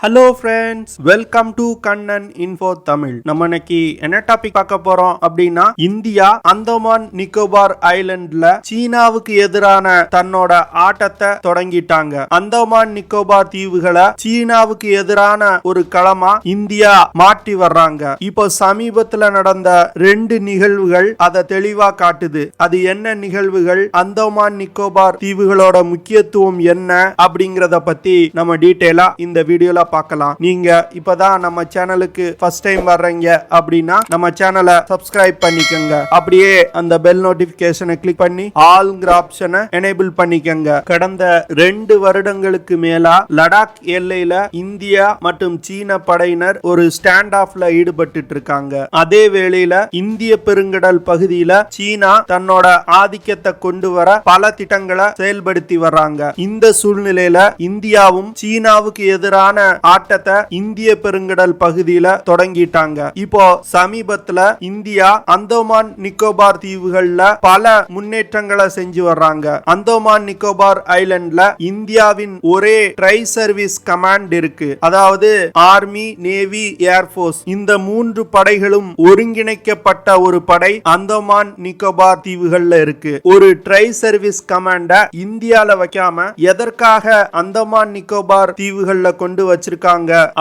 Hello friends, welcome to Kannan info Tamil. நம்ம இன்னைக்கு என்ன டாபிக் பார்க்க போறோம் அப்படின்னா, இந்தியா அந்தமான் நிக்கோபார் ஐலண்ட்ல சீனாவுக்கு எதிரான தன்னோட ஆட்டத்தை தொடங்கிட்டாங்க. அந்தமான் நிக்கோபார் தீவுகளை சீனாவுக்கு எதிரான ஒரு களமா இந்தியா மாற்றி வர்றாங்க. இப்போ சமீபத்துல நடந்த 2 நிகழ்வுகள் அதை தெளிவா காட்டுது. அது என்ன நிகழ்வுகள், அந்தமான் நிக்கோபார் தீவுகளோட முக்கியத்துவம் என்ன அப்படிங்கறத பத்தி நம்ம டீடைலா இந்த வீடியோல பார்க்கலாம். நீங்க இப்பதான் நம்ம சேனலுக்கு ஃபர்ஸ்ட் டைம் வர்றீங்க அப்படின்னா நம்ம சேனலை சப்ஸ்கிரைப் பண்ணிக்கங்க. அப்படியே அந்த பெல் நோட்டிபிகேஷனை கிளிக் பண்ணி ஆல்ங்கிற ஆப்ஷனை எனேபிள் பண்ணிக்கங்க. கடந்த 2 வருடங்களுக்கு மேலா லடாக் எல்லையில இந்தியா மற்றும் சீன படையினர் ஒரு ஸ்டாண்ட் ஆஃப்ல ஈடுபட்டு இருக்காங்க. அதே வேளையில இந்திய பெருங்கடல் பகுதியில சீனா தன்னோட ஆதிக்கத்தை கொண்டு வர பல திட்டங்களை செயல்படுத்தி வர்றாங்க. இந்த சூழ்நிலையில இந்தியாவும் சீனாவுக்கு எதிரான ஆட்டத்தை இந்திய பெருங்கடல் பகுதியில தொடங்கிட்டாங்க. இப்போ சமீபத்துல இந்தியா அந்தமான் நிக்கோபார் தீவுகள்ல பல முன்னேற்றங்களை செஞ்சு வர்றாங்க. அந்தமான் நிக்கோபார் ஐலண்ட்ல இந்தியாவின் ஒரே ட்ரை சர்வீஸ் கமாண்ட் இருக்கு. அதாவது ஆர்மி, நேவி, ஏர்போர்ஸ் இந்த 3 படைகளும் ஒருங்கிணைக்கப்பட்ட ஒரு படை அந்தமான் நிக்கோபார் தீவுகள்ல இருக்கு. ஒரு ட்ரை சர்வீஸ் கமாண்ட இந்தியால வைக்காம எதற்காக அந்தமான் நிக்கோபார் தீவுகள்ல கொண்டு வச்சிருக்காங்க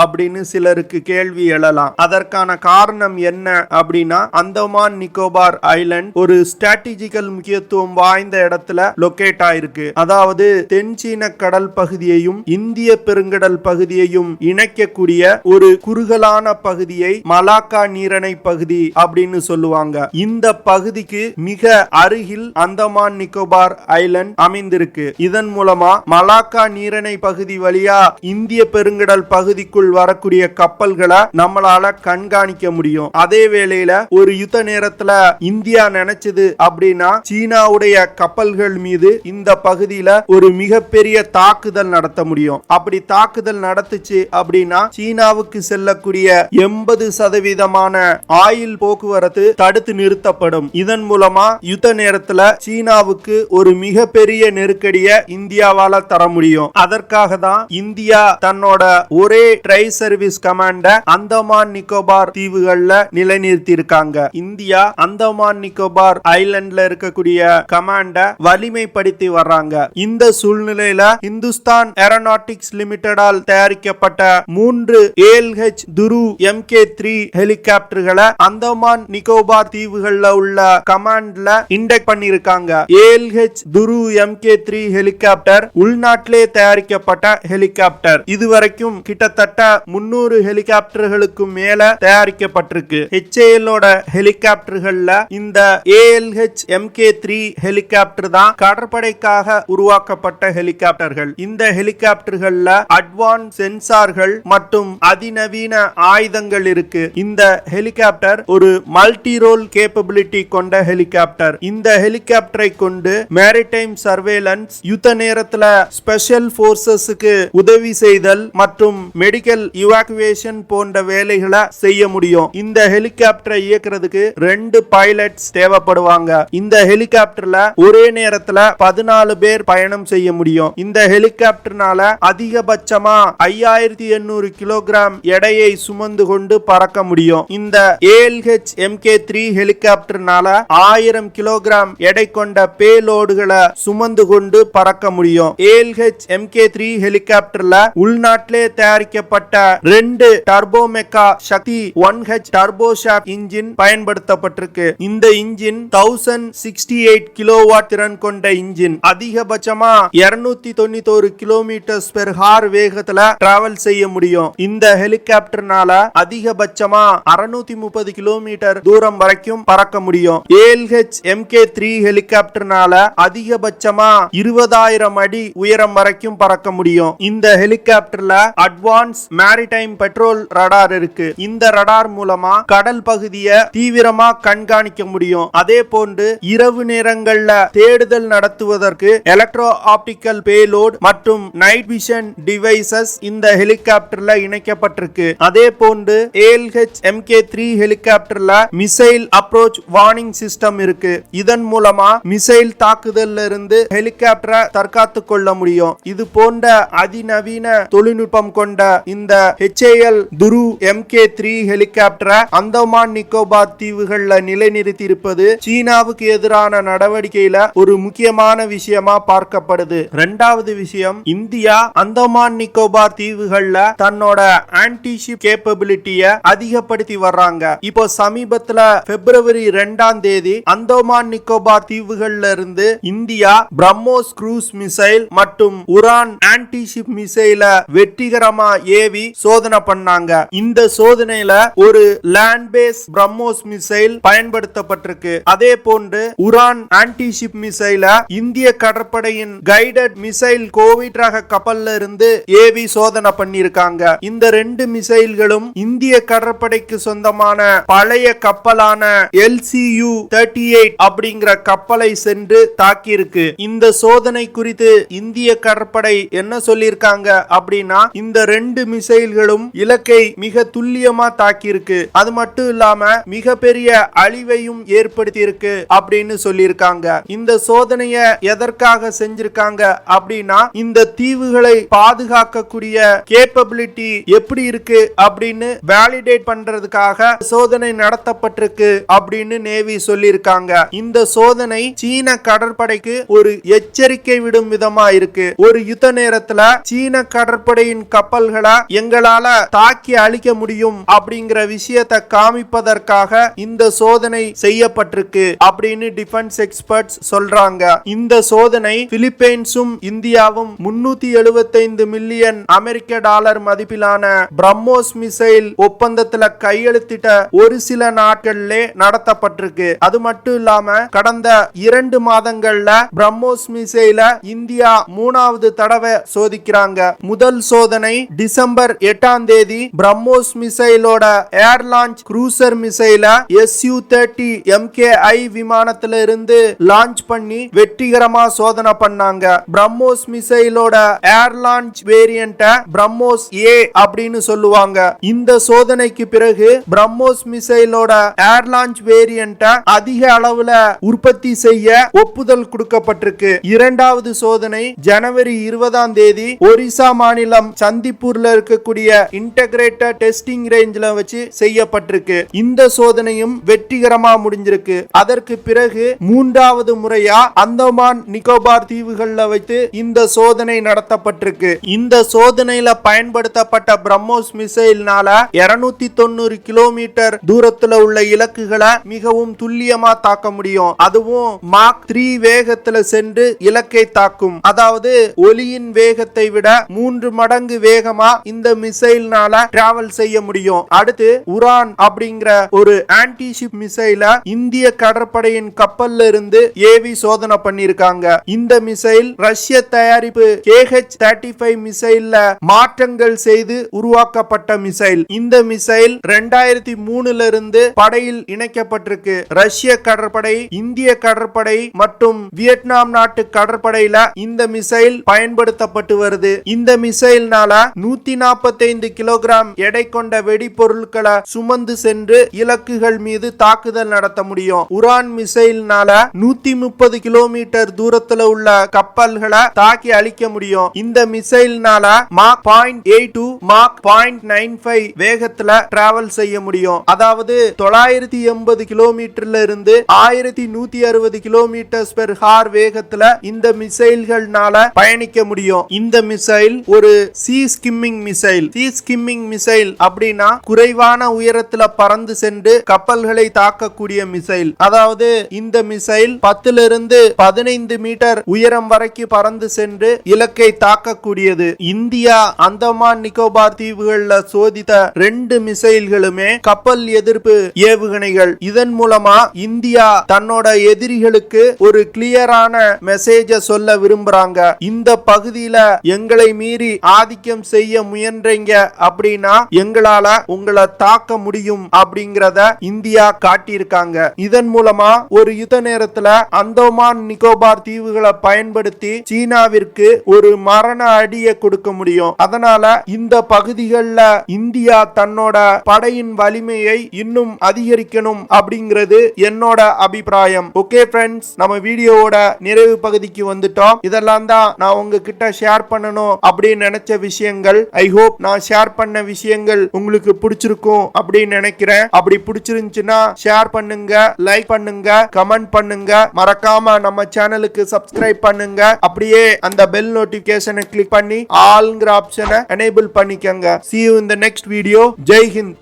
அப்படின்னு சிலருக்கு கேள்வி எழலாம். அதற்கான காரணம் என்ன அப்படின்னா, அந்தமான் நிக்கோபார் ஐலண்ட் ஒரு ஸ்ட்ராட்டஜிக்கல் முக்கியத்துவம் வாய்ந்த இடத்துல லொகேட் ஆயிருக்கு. அதாவது தென் சீன கடல் பகுதியையும் இந்திய பெருங்கடல் பகுதியையும் இணைக்கக்கூடிய ஒரு குறுகலான பகுதியை மலாக்கா நீரிணை பகுதி அப்படின்னு சொல்லுவாங்க. இந்த பகுதிக்கு மிக அருகில் அந்தமான் நிக்கோபார் ஐலண்ட் அமைந்திருக்கு. இதன் மூலமா மலாக்கா நீரிணை பகுதி வழியா இந்திய பெருங்கடல் பகுதிக்குள் வரக்கூடிய கப்பல்களை நம்மளால கண்காணிக்க முடியும். அதே வேளையில ஒரு யுத்த நேரத்துல இந்தியா நினைச்சது அப்படின்னா சீனாவுடைய கப்பல்கள் மீது இந்த பகுதியில ஒரு மிகப்பெரிய தாக்குதல் நடத்த முடியும். அப்படி தாக்குதல் நடத்துச்சு அப்படின்னா சீனாவுக்கு செல்லக்கூடிய 80% ஆயில் போக்குவரத்து தடுத்து நிறுத்தப்படும். இதன் மூலமா யுத்த நேரத்துல சீனாவுக்கு ஒரு மிகப்பெரிய நெருக்கடியை இந்தியாவால தர முடியும். அதற்காக தான் இந்தியா தன்னோட ஒரே ட்ரை சர்வீஸ் கமாண்ட அந்தமான் நிக்கோபார் தீவுகள்ல நிலைநிறுத்தி இருக்காங்க. இந்தியா அந்தமான் நிக்கோபார் ஐலண்ட்ல இருக்கக்கூடிய கமாண்ட வலிமைப்படுத்தி வர்றாங்க. இந்த சூழ்நிலையில இந்துஸ்தான் ஏரோநாட்டிக்ஸ் லிமிடெடால் தயாரிக்கப்பட்ட 3 ALH Dhruv MK3 ஹெலிகாப்டர்களை Andaman Nicobar தீவுகள்ல உள்ள கமாண்ட்ல இண்டெக்ட் பண்ணிருக்காங்க. ALH Dhruv MK3 ஹெலிகாப்டர் உள்நாட்டிலே தயாரிக்கப்பட்ட ஹெலிகாப்டர். இதுவரைக்கும் கிட்டத்தட்ட 300 ஹெலிகாப்டர்களுக்கு மேல தயாரிக்கப்பட்டிருக்கு. HALோட ஹெலிகாப்டர்கள்ல இந்த ALH MK3 ஹெலிகாப்டர் தான் கடற்படைக்காக உருவாக்கப்பட்ட ஹெலிகாப்டர்கள். இந்த ஹெலிகாப்டர்கள்ல அட்வான்ஸ் சென்சார்கள் மற்றும் அதிநவீன ஆயுதங்கள் இருக்கு. இந்த ஹெலிகாப்டர் ஒரு மல்டி ரோல் கேப்பபிலிட்டி கொண்ட ஹெலிகாப்டர். இந்த ஹெலிகாப்டரை கொண்டு மேரிடைம் சர்வேலன்ஸ், யுத்த நேரத்துல ஸ்பெஷல் போர்சஸ்க்கு உதவி செய்தல் மற்றும் மெடிக்கல் இவாக்குவேஷன் போன்ற வேலைகளை செய்ய முடியும். இந்த ஹெலிகாப்டரை இயக்குறதுக்கு 2 பைலட்ஸ் தேவைப்படுவாங்க. இந்த ஹெலிகாப்டர்ல ஒரே நேரத்துல 14 பேர் பயணம் செய்ய முடியும். இந்த ஹெலிகாப்டர்னால அதிகபட்சமா 5800 கிலோகிராம் எடையை சுமந்து கொண்டு பறக்க முடியும். இந்த ALH MK3 ஹெலிகாப்டர்னால 1000 கிலோகிராம் எடை கொண்ட பேலோடுகளை சுமந்து கொண்டு பறக்க முடியும். ALH MK3 ஹெலிகாப்டர்ல உள்நாட்டிலே தயாரிக்கப்பட்ட 2 டர்போமெக்கா சக்தி 1H டர்போஷாப் இன்ஜின் பயன்படுத்தப்பட்டிருக்கு. இந்த இன்ஜின் 1068 கிலோவாட் திறன் கொண்ட இன்ஜின். அதிகபட்சமா 291 கிலோமீட்டர் பெர் ஹார் வேகத்துல டிராவல் செய்ய முடியும். இந்த ஹெலிகாப்டர்னால அதிகபட்சமா 630 கிலோமீட்டர் தூரம் வரைக்கும் பறக்க முடியும். ALH MK3 ஹெலிகாப்டர்னால அதிகபட்சமா 20,000 அடி உயரம் வரைக்கும் பறக்க முடியும். இந்த ஹெலிகாப்டர்ல அட்வான்ஸ் மேரிடைம் பெட்ரோல் ரடார் இருக்கு. இந்த ரடார் மூலமா கடல் பகுதியை தீவிரமா கண்காணிக்க முடியும். அதே போன்று இரவு நேரங்கள்ல தேடுதல் நடத்துவதற்கு எலக்ட்ரோ ஆப்டிக்கல் பேலோட் மற்றும் நைட் விஷன் டிவைசஸ் இந்த ஹெலிகாப்டர்ல இணைக்கப்பட்டிருக்கு. அதே போன்று ALH MK3 ஹெலிகாப்டர்ல மிசைல் அப்ரோச் வார்னிங் சிஸ்டம் இருக்கு. இதன் மூலமா மிசைல் தாக்குதல்ல இருந்து ஹெலிகாப்டரை தற்காத்துக் கொள்ள முடியும். இது போன்ற அதிநவீன தொழில்நுட்பம் வடிவம் கொண்ட இந்த HAL Dhruv MK3 ஹெலிகாப்டரை Andaman Nicobar தீவுகள்ல நிலைநிறுத்தி இருப்பது சீனாவுக்கு எதிரான நடவடிக்கையில ஒரு முக்கியமான விஷயமா பார்க்கப்படுது. இரண்டாவது விஷயம், இந்தியா அந்தமான் நிக்கோபார் தீவுகள்ல தன்னோட ஆன்டி ஷிப் கேப்பபிலிட்டியை அதிகப்படுத்தி வர்றாங்க. இப்போ சமீபத்துல பிப்ரவரி 2ஆம் தேதி அந்தமான் நிக்கோபார் தீவுகள்ல இருந்து இந்தியா பிரம்மோஸ் க்ரூஸ் மிசைல் மற்றும் உரான் ஆன்டி ஷிப் மிசைல வெற்றிகரமா ஏவி சோதனை பண்ணாங்க. இந்த சோதனையில ஒரு லேண்ட் பேஸ் பிரம்மோஸ் மிசைல் பயன்படுத்தப்பட்டிருக்கு. அதே போன்று உரான் ஆன்டி ஷிப் மிசைல இந்திய கடற்படையின் கைடட் மிசைல் கோவிட் ரக கப்பல்ல இருந்து ஏவி சோதனை பண்ணிருக்காங்க. இந்த ரெண்டு மிசைல்களும் இந்திய கடற்படைக்கு சொந்தமான பழைய கப்பலான LCU-38 அப்படிங்கிற கப்பலை சென்று தாக்கியிருக்கு. இந்த சோதனை குறித்து இந்திய கடற்படை என்ன சொல்லியிருக்காங்க அப்படின்னா, இந்த ரெண்டு மிசைல்களும் இலக்கை மிக துல்லியமா தாக்கியிருக்கு. அது மட்டும் இல்லாம மிகப்பெரிய அழிவையும் ஏற்படுத்தி இருக்கு அப்படின்னு சொல்லியிருக்காங்க. இந்த சோதனையை எதற்காக செஞ்சிருக்காங்க அப்படின்னா, இந்த தீவுகளை பாதுகாக்கக்கூடிய கேப்பபிலிட்டி எப்படி இருக்கு அப்படின்னு வேலிடேட் பண்றதுக்காக சோதனை நடத்தப்பட்டிருக்கு அப்படின்னு நேவி சொல்லியிருக்காங்க. இந்த சோதனை சீன கடற்படைக்கு ஒரு எச்சரிக்கை விடும் விதமா இருக்கு. ஒரு யுத்த நேரத்துல சீன கடற்படையின் கப்பல்களை எங்களால தாக்கி அழிக்க முடியும் அப்படிங்கிற விஷயத்தை காமிப்பதற்காக இந்த சோதனை செய்யப்பட்டிருக்கு அப்படின்னு டிஃபென்ஸ் எக்ஸ்பர்ட்ஸ் சொல்றாங்க. இந்த சோதனை பிலிப்பைன்ஸும் இந்தியாவும் 375 மில்லியன் அமெரிக்க டாலர் மதிப்பிலான பிரம்மோஸ் மிசைல் ஒப்பந்தத்துல கையெழுத்திட்ட ஒரு சில நாட்கள்ல நடத்தப்பட்டிருக்கு. அது மட்டும் இல்லாம கடந்த 2 மாதங்கள்ல பிரம்மோஸ் மிசைல இந்தியா 3வது தடவை சோதிக்கிறாங்க. முதல் சோதனை டிசம்பர் 8ஆம் தேதி பிரம்மோஸ் மிசைலோட ஏர் லான்ச் க்ரூசர் மிசைல Su-30 MKI விமானத்துல இருந்து லான்ச் பண்ணி வெற்றிகரமா சோதனை பண்ணாங்க. பிரம்மோஸ் மிசைலோட ஏர் லான்ச் வேரியன்ட பிரம்மோஸ் A அப்படின்னு சொல்லுவாங்க. இந்த சோதனைக்கு பிறகு பிரம்மோஸ் மிசைலோட ஏர் லான்ச் வேரியன்ட அதிக அளவுல உற்பத்தி செய்ய ஒப்புதல் கொடுக்கப்பட்டிருக்கு. இரண்டாவது சோதனை ஜனவரி 20ஆம் தேதி ஒரிசா மாநிலம் சந்திப்பூர்ல இருக்கக்கூடிய இன்டகிரேட்டட் டெஸ்டிங் ரேஞ்சில வச்சு செய்யப்பட்டிருக்கு. இந்த சோதனையும் வெற்றிகரமா முடிஞ்சிருக்கு. அதற்கு பிறகு 3வது முறையா அந்தமான் நிக்கோபார் தீவுகள்ல வைத்து இந்த சோதனை நடத்தப்பட்டிருக்கு. இந்த சோதனையில பயன்படுத்தப்பட்ட பிரம்மோஸ் மிசைல்னால 290 கிலோமீட்டர் தூரத்துல உள்ள இலக்குகளை மிகவும் துல்லியமா தாக்க முடியும். அதுவும் மாக் 3 வேகத்துல சென்று இலக்கை தாக்கும். அதாவது ஒலியின் வேகத்தை விட 3 மடங்கு வேகமா இந்த மிசைல்னால டிராவல் செய்ய முடியும். அடுத்து உரான் அப்படிங்கிற ஒரு ஆன்டி ஷிப் மிசைல இந்திய கடற்படையின் கப்பல்ல இருந்து ஏவி சோதனை பண்ணிருக்காங்க. இந்த மிசைல் ரஷ்ய தயாரிப்பு KH-35 மிசைல்ல மாற்றங்கள் செய்து உருவாக்கப்பட்ட மிசைல். இந்த மிசைல் 2003ல இருந்து படையில் இணைக்கப்பட்டிருக்கு. ரஷ்ய கடற்படை, இந்திய கடற்படை மற்றும் வியட்நாம் நாட்டு கடற்படையில இந்த மிசைல் பயன்படுத்தப்பட்டு வருது. இந்த மிசைல்னால 145 கிலோகிராம் எடை கொண்ட வெடிபொருட்களை சுமந்து சென்று இலக்குகள் மீது தாக்குதல் நடத்த முடியும். உரான் மிசைல்னால 130 கிலோமீட்டர் தூரத்துல உள்ள கப்பல்களை தாக்கி அழிக்க முடியும். இந்த மிசைல்னால மாக் 0.82 மாக் 0.95 வேகத்துல டிராவல் செய்ய முடியும். அதாவது 980 கிலோமீட்டர்ல இருந்து 1160 கிலோமீட்டர் பெர் ஹார் வேகத்துல இந்த மிசைல்கள்னால பயணிக்க முடியும். இந்த மிசைல் ஒரு சீ ஸ்கிம்மிங் மிசைல். சீ ஸ்கிம்மிங் மிசைல் அப்படின்னா குறைவான உயரத்துல பறந்து சென்று கப்பல்களை தாக்கக்கூடிய மிசைல். அதாவது இந்த மிசைல் 10 இருந்து 15 மீட்டர் உயரம் வரைக்கும் பறந்து சென்று இலக்கை தாக்கக்கூடியது. இந்தியா அந்தமான் நிக்கோபார் தீவுகள்ல சோதித்த 2 மிசைல்களுமே கப்பல் எதிர்ப்பு ஏவுகணைகள். இதன் மூலமா இந்தியா தன்னோட எதிரிகளுக்கு ஒரு கிளியரான மெசேஜ சொல்ல விரும்புறாங்க. இந்த பகுதியில எங்களை மீறி ஆதிக்கம் செய்ய முயன்றீங்க அப்படின்னா எங்களால உங்களை தாக்க முடியும் அப்படிங்கறத இந்தியா காட்டியிருக்காங்க. இதன் மூலமா ஒரு யுத்த நேரத்துல அந்தமான் நிக்கோபார் தீவுகளை பயன்படுத்தி சீனாவிற்கு ஒரு மரண அடியை கொடுக்க முடியும். அதனால இந்த பகுதிகளில் இந்தியா தன்னோட படையின் வலிமையை இன்னும் அதிகரிக்கணும் அப்படிங்கிறது என்னோட அபிப்பிராயம். ஓகே ஃப்ரெண்ட்ஸ், நம்ம வீடியோவோட நிறைவு பகுதிக்கு வந்துட்டோம். இதெல்லாம் தான் நான் உங்ககிட்ட ஷேர் பண்ணணும் அப்படின்னு நினைச்ச விஷயம். விஷயங்கள். ஐ ஹோப் நான் ஷேர் பண்ண விஷயங்கள் உங்களுக்கு பிடிச்சிருக்கும் அப்படின்னு நினைக்கிறேன். அப்படி பிடிச்சிருந்துச்சுன்னா ஷேர் பண்ணுங்க, லைக் பண்ணுங்க, கமெண்ட் பண்ணுங்க. மறக்காம நம்ம சேனலுக்கு சப்ஸ்கிரைப் பண்ணுங்க. அப்படியே அந்த பெல் நோட்டிபிகேஷனை கிளிக் பண்ணி ஆல்ங்கிற ஆப்ஷனை எனேபிள் பண்ணிக்கங்க. See you in the next video. Jai Hind.